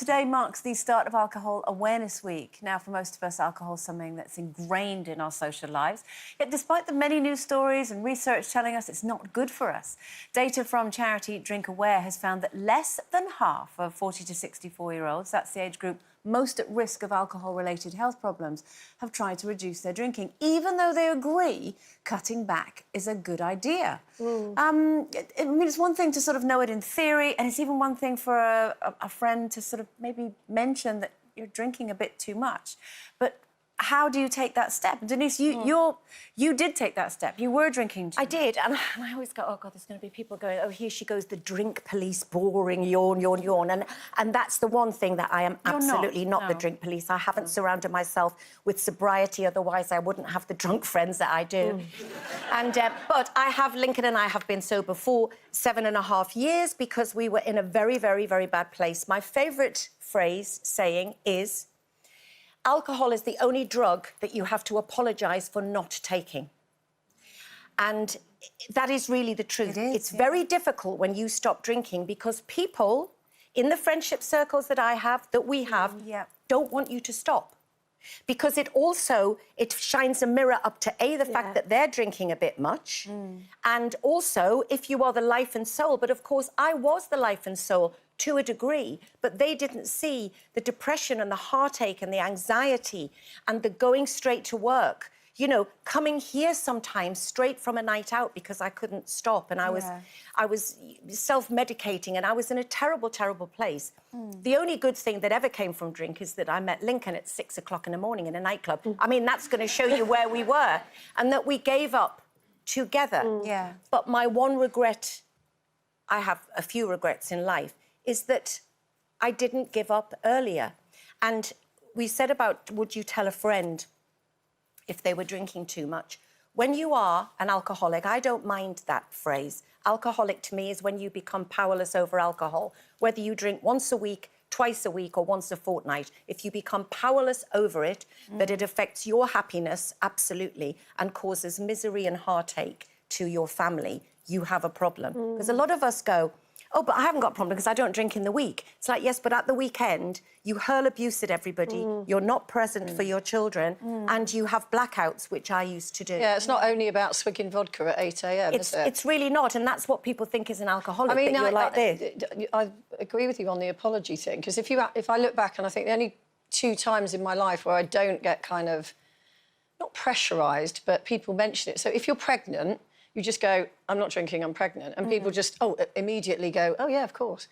today marks the start of Alcohol Awareness Week. Now, for most of us, alcohol is something that's ingrained in our social lives. Yet, despite the many news stories and research telling us it's not good for us, data from charity Drink Aware has found that less than half of 40 to 64-year-olds, that's the age group most at risk of alcohol-related health problems, have tried to reduce their drinking, even though they agree cutting back is a good idea. I mean, it's one thing to sort of know it in theory, and it's even one thing for a friend to sort of maybe mention that you're drinking a bit too much. But how do you take that step? Denise, you did take that step. You were drinking too much. I did, and I always go, oh, God, there's going to be people going, oh, here she goes, the drink police, boring, yawn, yawn, yawn. And that's the one thing that I am absolutely not the drink police. I haven't surrounded myself with sobriety, otherwise I wouldn't have the drunk friends that I do. But Lincoln and I have been sober for 7.5 years because we were in a very, very, very bad place. My favourite saying is, alcohol is the only drug that you have to apologise for not taking. And that is really the truth. It's very difficult when you stop drinking because people in the friendship circles that we have, don't want you to stop. Because it shines a mirror up to the fact that they're drinking a bit much, and also if you are the life and soul. But of course, I was the life and soul to a degree, but they didn't see the depression and the heartache and the anxiety and the going straight to work. You know, coming here sometimes straight from a night out because I couldn't stop, and I was self-medicating, and I was in a terrible, terrible place. The only good thing that ever came from drink is that I met Lincoln at 6 o'clock in the morning in a nightclub. I mean, that's going to show you where we were, and that we gave up together. But my one regret, I have a few regrets in life, is that I didn't give up earlier. And we said about, would you tell a friend if they were drinking too much? When you are an alcoholic, I don't mind that phrase. Alcoholic to me is when you become powerless over alcohol. Whether you drink once a week, twice a week, or once a fortnight, if you become powerless over it, that it affects your happiness, absolutely, and causes misery and heartache to your family, you have a problem. Because a lot of us go, oh, but I haven't got a problem because I don't drink in the week. It's like, yes, but at the weekend, you hurl abuse at everybody, you're not present for your children, and you have blackouts, which I used to do. Yeah, it's not only about swigging vodka at 8 a.m, is it? It's really not, and that's what people think is an alcoholic, I mean, that you're like this. I agree with you on the apology thing, because if I look back, and I think the only 2 times in my life where I don't get kind of, not pressurised, but people mention it. So if you're pregnant, you just go, I'm not drinking, I'm pregnant. And people just, immediately go, oh, yeah, of course.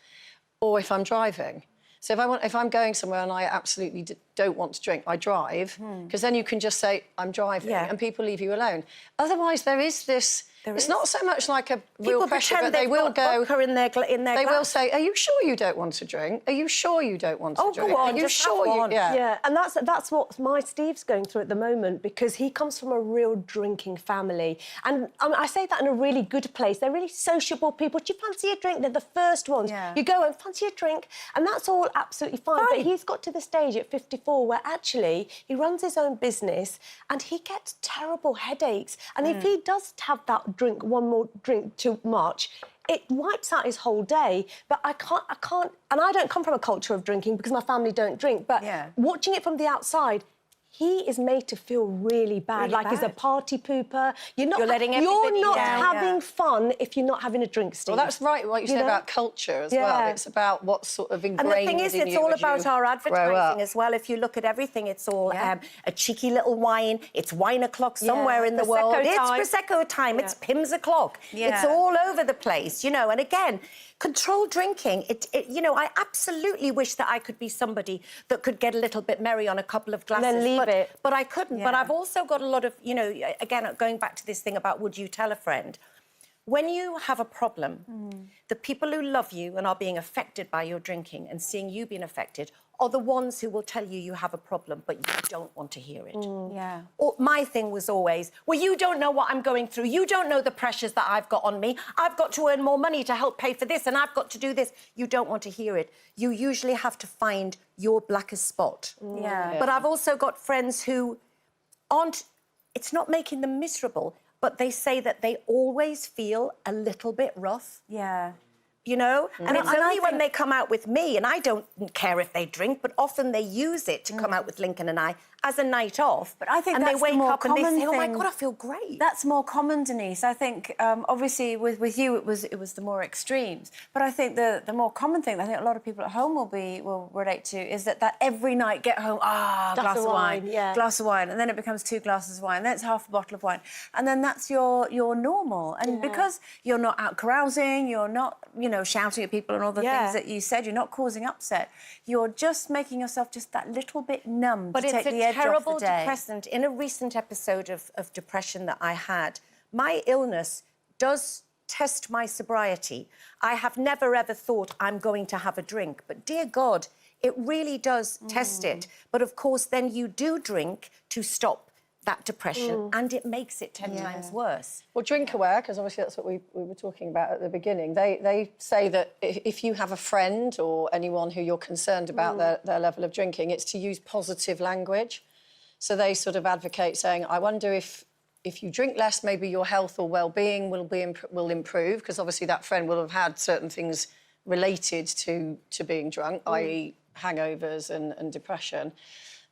Or if I'm driving. So if I'm going somewhere and I absolutely don't want to drink, I drive, because then you can just say, I'm driving, and people leave you alone. Otherwise, there is this... It's not so much like a real pressure, but they will go... in their They will say, are you sure you don't want to drink? Are you sure you don't want to drink? Oh, go on, are you sure you... Yeah, and that's what my Steve's going through at the moment, because he comes from a real drinking family. And I say that in a really good place. They're really sociable people. Do you fancy a drink? They're the first ones. You go and fancy a drink, and that's all absolutely fine. But he's got to the stage at 54 where actually he runs his own business and he gets terrible headaches. And if he does have that one more drink too much, it wipes out his whole day. But I can't, and I don't come from a culture of drinking because my family don't drink, but watching it from the outside, he is made to feel really bad, he's a party pooper. You're not having fun if you're not having a drink, Steve. Well, that's right, what you said about culture as well. It's about what sort of ingrained in you. And the thing is, it's all about our advertising as well. If you look at everything, it's all a cheeky little wine. It's wine o'clock somewhere in the world. It's Prosecco time. It's Pimm's o'clock. It's all over the place, you know. And again, control drinking. I absolutely wish that I could be somebody that could get a little bit merry on a couple of glasses. Then leave it. But I couldn't. But I've also got a lot of, again, going back to this thing about would you tell a friend? When you have a problem, the people who love you and are being affected by your drinking and seeing you being affected are the ones who will tell you you have a problem, but you don't want to hear it. Or my thing was always, well, you don't know what I'm going through. You don't know the pressures that I've got on me. I've got to earn more money to help pay for this, and I've got to do this. You don't want to hear it. You usually have to find your blackest spot. But I've also got friends who aren't... It's not making them miserable, but they say that they always feel a little bit rough. you know? And it's only when think- they come out with me, and I don't care if they drink, but often they use it to come out with Lincoln and I as a night off. But I think and that's they the wake more up and they common say, "Oh my thing. God, I feel great." That's more common, Denise. I think, obviously, with you, it was the more extremes. But I think the more common thing that I think a lot of people at home will relate to is that every night get home, glass of wine, glass of wine, and then it becomes 2 glasses of wine, then it's half a bottle of wine, and then that's your normal. And because you're not out carousing, you're not, shouting at people and all the things that you said, you're not causing upset. You're just making yourself just that little bit numb But to it's take the a edge terrible off the day. depressant. In a recent episode of depression that I had, my illness does test my sobriety. I have never, ever thought I'm going to have a drink. But, dear God, it really does test it. But, of course, then you do drink to stop that depression and it makes it 10 times worse. Well, Drink Aware, because obviously that's what we were talking about at the beginning, they say that if you have a friend or anyone who you're concerned about their level of drinking, it's to use positive language. So they sort of advocate saying, I wonder if you drink less, maybe your health or well-being will improve, because obviously that friend will have had certain things related to being drunk, i.e. hangovers and depression.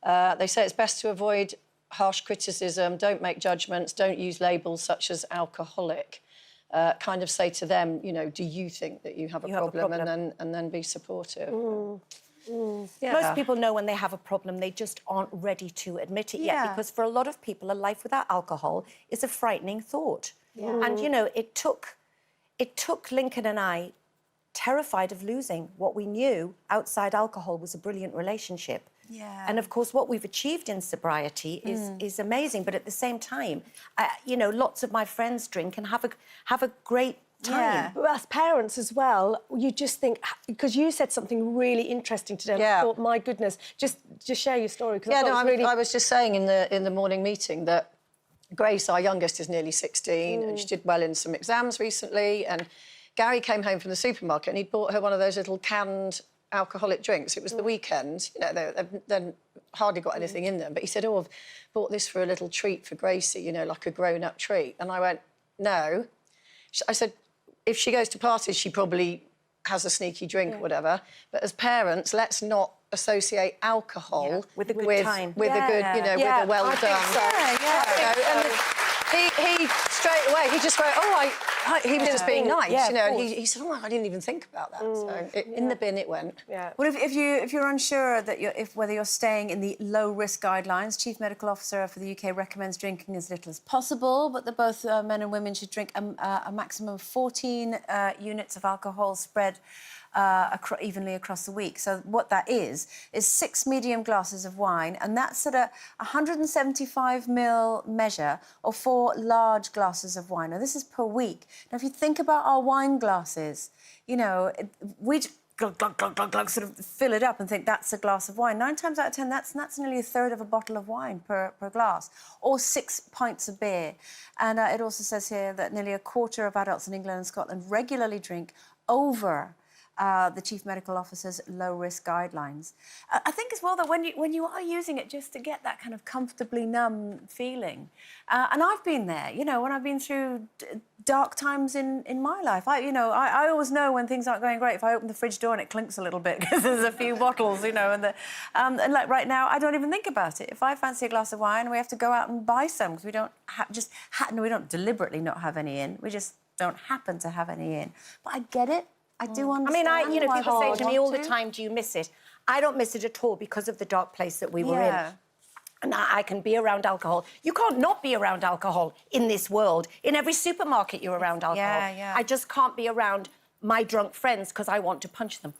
They say it's best to avoid harsh criticism, don't make judgments, don't use labels such as alcoholic. Kind of say to them, do you think that you have a problem? And then be supportive. Yeah. Most people know when they have a problem, they just aren't ready to admit it yet, because for a lot of people, a life without alcohol is a frightening thought. And, it took Lincoln and I, terrified of losing what we knew outside alcohol was a brilliant relationship. Yeah. And, of course, what we've achieved in sobriety is amazing. But at the same time, lots of my friends drink and have a great time. Yeah. But as parents as well, you just think, because you said something really interesting today, and I thought, my goodness, just share your story. I was just saying in the morning meeting that Grace, our youngest, is nearly 16 and she did well in some exams recently, and Gary came home from the supermarket and he'd bought her one of those little canned alcoholic drinks. It was the weekend, they've hardly got anything in them, but he said, I've bought this for a little treat for Gracie, like a grown-up treat. And I went, no. I said, if she goes to parties, she probably has a sneaky drink or whatever, but as parents, let's not associate alcohol with a good time. With a good, with a well done. He straight away, he just went, he was just being nice, he said, I didn't even think about that. So in the bin it went. Yeah. Well, if you're unsure that whether you're staying in the low-risk guidelines, Chief Medical Officer for the UK recommends drinking as little as possible, but that both men and women should drink a maximum of 14 units of alcohol spread evenly across the week. So what that is 6 medium glasses of wine, and that's at a 175 ml measure, or 4 large glasses of wine. Now, this is per week. Now, if you think about our wine glasses, we glug, glug, glug, glug, glug, sort of fill it up and think that's a glass of wine. 9 times out of 10, that's nearly a third of a bottle of wine per glass, or 6 pints of beer. And it also says here that nearly a quarter of adults in England and Scotland regularly drink over the Chief Medical Officer's low-risk guidelines. I think as well that when you are using it just to get that kind of comfortably numb feeling, and I've been there, when I've been through dark times in my life. I always know when things aren't going great if I open the fridge door and it clinks a little bit because there's a few bottles, and like right now I don't even think about it. If I fancy a glass of wine, we have to go out and buy some because we don't we don't deliberately not have any in. We just don't happen to have any in. But I get it. I do understand. People say to me all the time, do you miss it? I don't miss it at all because of the dark place that we were in. And I can be around alcohol. You can't not be around alcohol in this world. In every supermarket, you're around alcohol. I just can't be around my drunk friends because I want to punch them.